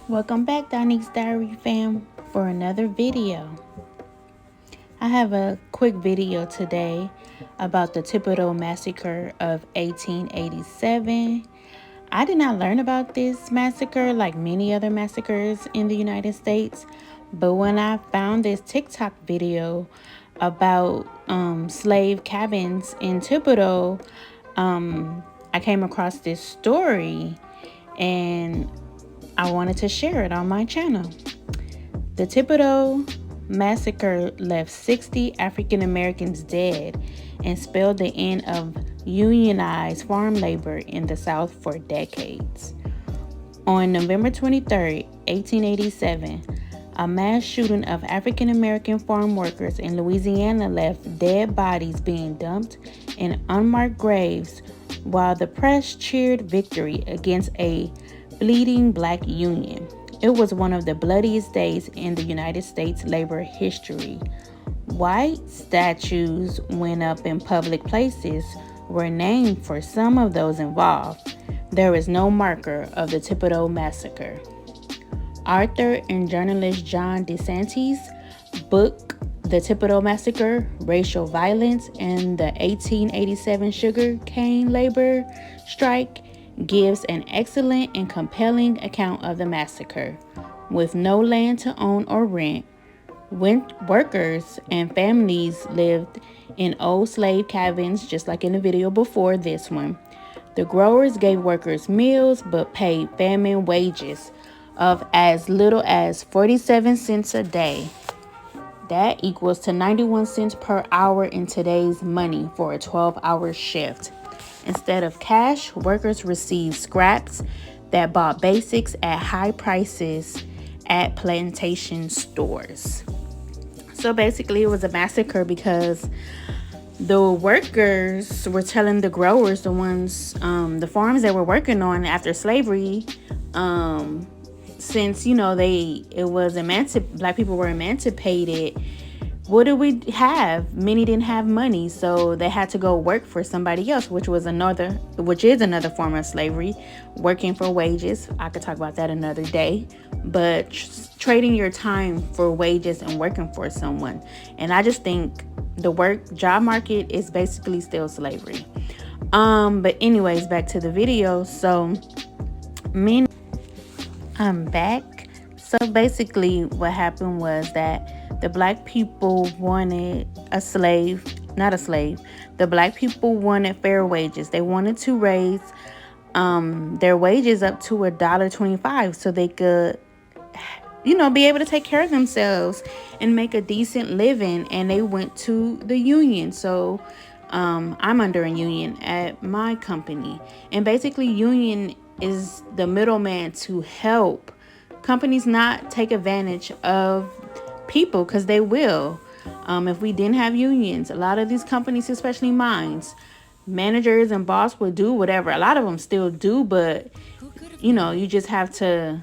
Welcome back, Donnie's Diary fam, for another video. I have a quick video today about the Thibodaux Massacre of 1887. I did not learn about this massacre like many other massacres in the United States, but when I found this TikTok video about slave cabins in Thibodaux, I came across this story and I wanted to share it on my channel. The Thibodaux Massacre left 60 African Americans dead and spelled the end of unionized farm labor in the South for decades. On November 23, 1887, a mass shooting of African American farm workers in Louisiana left dead bodies being dumped in unmarked graves while the press cheered victory against a bleeding black union. It was one of the bloodiest days in the United States labor history. White statues went up in public places were named for some of those involved. There is no marker of the Thibodaux Massacre. Author and journalist John DeSantis' book, The Thibodaux Massacre, Racial Violence and the 1887 Sugar Cane Labor Strike, gives an excellent and compelling account of the massacre. With no land to own or rent, workers and families lived in old slave cabins, just like in the video before this one. The growers gave workers meals but paid famine wages of as little as 47 cents a day. That equals to 91 cents per hour in today's money for a 12-hour shift. Instead of cash, workers received scraps that bought basics at high prices at plantation stores. So basically, it was a massacre because the workers were telling the growers, the farms they were working on after slavery, since black people were emancipated. What did we have? Many didn't have money, so they had to go work for somebody else, which is another form of slavery, working for wages. I could talk about that another day, but trading your time for wages and working for someone. And I just think the job market is basically still slavery. But anyways, back to the video. So I'm back. So basically what happened was that the black people wanted the black people wanted fair wages. They wanted to raise their wages up to $1.25 so they could be able to take care of themselves and make a decent living. And they went to the union. So I'm under a union at my company, and basically union is the middleman to help companies not take advantage of people, because they will. If we didn't have unions, a lot of these companies, especially mines, managers and boss would do whatever. A lot of them still do, but you just have to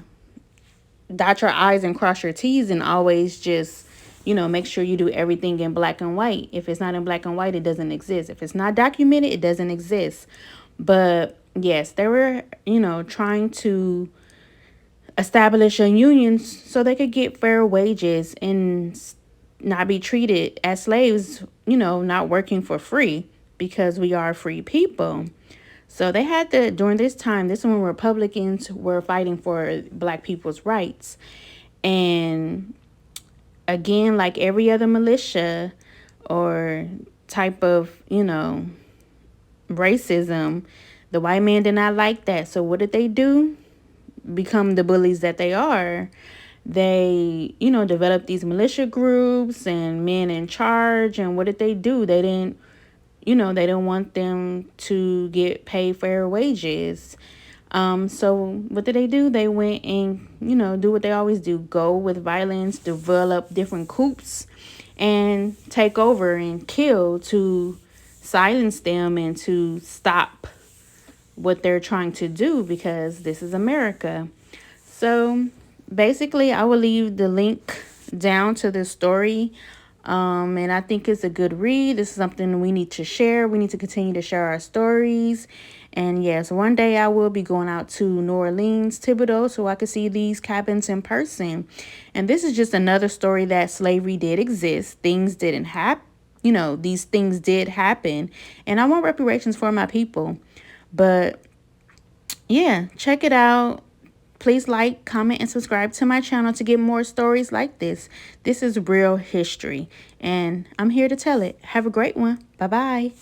dot your I's and cross your T's, and always just make sure you do everything in black and white. If it's not in black and white, it doesn't exist. If it's not documented, it doesn't exist. But yes, they were trying to establish a union so they could get fair wages and not be treated as slaves, not working for free, because we are free people. So they had to, during this time, this is when Republicans were fighting for black people's rights. And again, like every other militia or type of, racism, the white man did not like that. So what did they do? Become the bullies that they are. They developed these militia groups and men in charge. And what did they do? They didn't want them to get paid fair wages. So what did they do? They went and do what they always do: go with violence, develop different coups, and take over and kill to silence them and to stop what they're trying to do, because this is America. So basically, I will leave the link down to the story And I think it's a good read. This is something we need to share. We need to continue to share our stories. And yes, one day I will be going out to New Orleans, Thibodaux, so I can see these cabins in person. And this is just another story that slavery did exist. Things didn't happen. You know, these things did happen. And I want reparations for my people. But yeah, check it out. Please like, comment, and subscribe to my channel to get more stories like this. This is real history, and I'm here to tell it. Have a great one. Bye-bye.